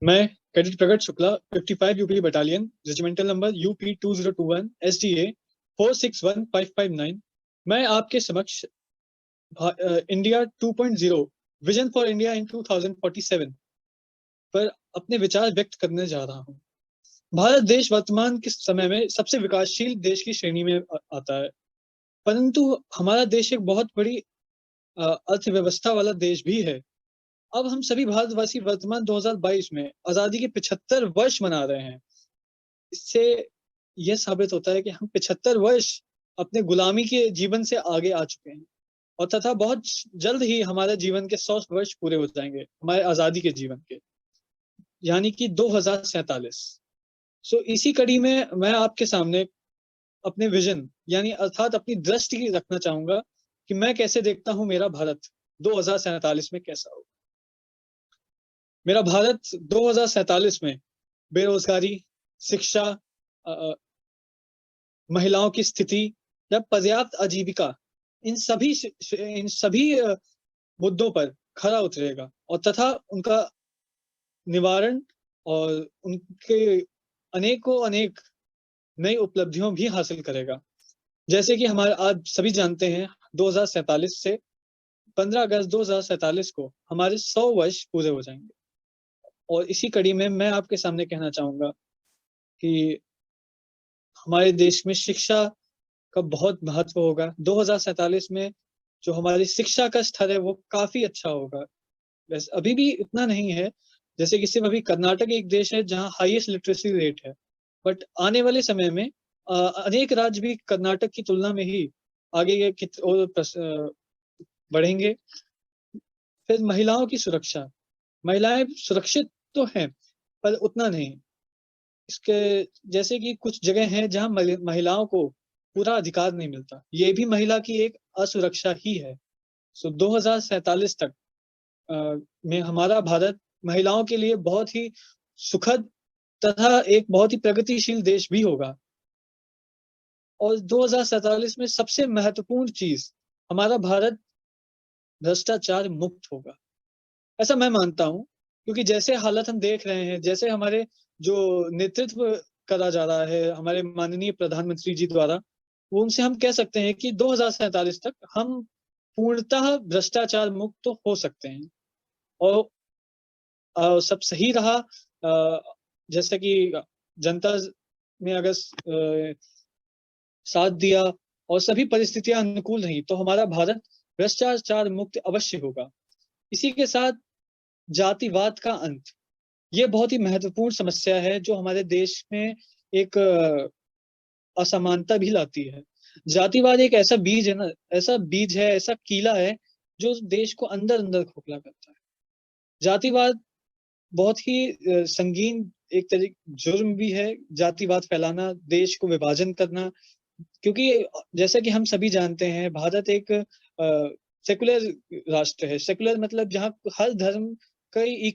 मैं कैडेट प्रगट Shukla 55 UP battalion regimental number UP 2021 SDA 461559 मैं आपके समक्ष India 2.0 vision for India in 2047 पर अपने विचार व्यक्त करने जा रहा हूँ। भारत देश वर्तमान के समय में सबसे विकासशील देश की श्रेणी में आता है, परंतु हमारा देश एक बहुत बड़ी अर्थव्यवस्था वाला देश भी है। अब हम सभी भारतवासी वर्तमान 2022 में आजादी के 75 वर्ष मना रहे हैं। इससे यह साबित होता है कि हम 75 वर्ष अपने गुलामी के जीवन से आगे आ चुके हैं और तथा बहुत जल्द ही हमारे जीवन के 100 वर्ष पूरे हो जाएंगे, हमारे आजादी के जीवन के, यानी कि 2047। सो इसी कड़ी में मैं आपके सामने अपने विजन यानी अर्थात अपनी दृष्टि रखना चाहूंगा कि मैं कैसे देखता हूं मेरा भारत 2047 में कैसा होगा। मेरा भारत 2047 में बेरोजगारी, शिक्षा, महिलाओं की स्थिति या पर्याप्त आजीविका, इन सभी मुद्दों पर खरा उतरेगा और तथा उनका निवारण और उनके अनेकों अनेक नई उपलब्धियों भी हासिल करेगा। जैसे कि हमारे आज सभी जानते हैं 2047 से 15 अगस्त 2047 को हमारे 100 वर्ष पूरे हो जाएंगे और इसी कड़ी में मैं आपके सामने कहना चाहूंगा कि हमारे देश में शिक्षा का बहुत महत्व होगा। 2047 में जो हमारी शिक्षा का स्तर है वो काफी अच्छा होगा। वैसे अभी भी इतना नहीं है, जैसे कि सिर्फ अभी कर्नाटक एक देश है जहाँ हाईएस्ट लिटरेसी रेट है, बट आने वाले समय में अनेक राज्य भी कर्नाटक की तुलना में ही आगे और बढ़ेंगे। फिर महिलाओं की सुरक्षा, महिलाएं सुरक्षित तो हैं पर उतना नहीं। इसके जैसे कि कुछ जगह हैं जहां महिलाओं को पूरा अधिकार नहीं मिलता, ये भी महिला की एक असुरक्षा ही है। सो 2047 तक में हमारा भारत महिलाओं के लिए बहुत ही सुखद तथा एक बहुत ही प्रगतिशील देश भी होगा। और 2047 में सबसे महत्वपूर्ण चीज, हमारा भारत भ्रष्टाचार मुक्त होगा, ऐसा मैं मानता हूँ। क्योंकि जैसे हालत हम देख रहे हैं, जैसे हमारे जो नेतृत्व करा जा रहा है हमारे माननीय प्रधानमंत्री जी द्वारा, वो उनसे हम कह सकते हैं कि 2047 तक हम पूर्णतः भ्रष्टाचार मुक्त तो हो सकते हैं। और सब सही रहा, जैसे कि जनता ने अगर साथ दिया और सभी परिस्थितियां अनुकूल रही तो हमारा भारत भ्रष्टाचार मुक्त अवश्य होगा। इसी के साथ जातिवाद का अंत, ये बहुत ही महत्वपूर्ण समस्या है जो हमारे देश में एक असमानता भी लाती है। जातिवाद एक ऐसा बीज है ना, ऐसा बीज है, ऐसा कीला है जो देश को अंदर अंदर खोखला करता है। जातिवाद बहुत ही संगीन एक तरीके जुर्म भी है, जातिवाद फैलाना, देश को विभाजन करना। क्योंकि जैसा कि हम सभी जानते हैं भारत एक सेकुलर राष्ट्र है। सेकुलर मतलब जहाँ हर धर्म कई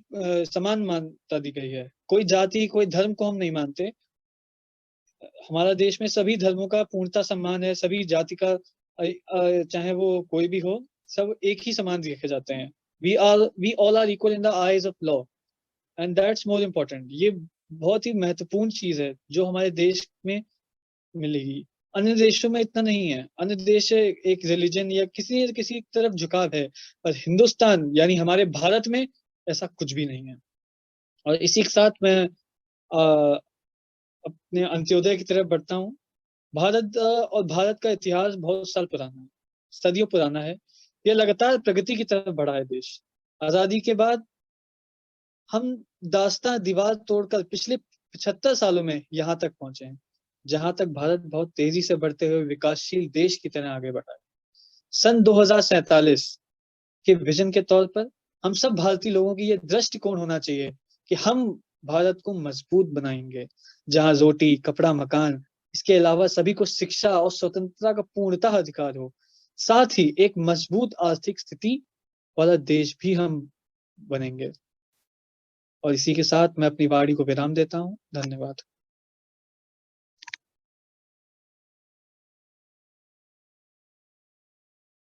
समान मान्यता दी गई है, कोई जाति कोई धर्म को हम नहीं मानते। हमारा देश में सभी धर्मों का पूर्णता सम्मान है, सभी जाति का चाहे वो कोई भी हो, सब एक ही समान देखे जाते हैं। We all are equal in the eyes of law and that's more important. ये बहुत ही महत्वपूर्ण चीज है जो हमारे देश में मिलेगी। अन्य देशों में इतना नहीं है, अन्य देश एक रिलीजन या किसी न किसी तरफ झुकाव है, पर हिंदुस्तान यानी हमारे भारत में ऐसा कुछ भी नहीं है। और इसी के साथ मैं आ, अपने अंत्योदय की तरफ बढ़ता हूँ। भारत और भारत का इतिहास बहुत साल पुराना है, सदियों पुराना है। यह लगातार प्रगति की तरफ बढ़ा है देश। आजादी के बाद हम दास्तां दीवार तोड़कर पिछले 75 सालों में यहाँ तक पहुंचे हैं, जहां तक भारत बहुत तेजी से बढ़ते हुए विकासशील देश की तरह आगे बढ़ा है। सन 2047 के विजन के तौर पर हम सब भारतीय लोगों की ये दृष्टिकोण होना चाहिए कि हम भारत को मजबूत बनाएंगे, जहां रोटी, कपड़ा, मकान, इसके अलावा सभी को शिक्षा और स्वतंत्रता का पूर्णतः अधिकार हो। साथ ही एक मजबूत आर्थिक स्थिति वाला देश भी हम बनेंगे। और इसी के साथ मैं अपनी वाणी को विराम देता हूँ। धन्यवाद।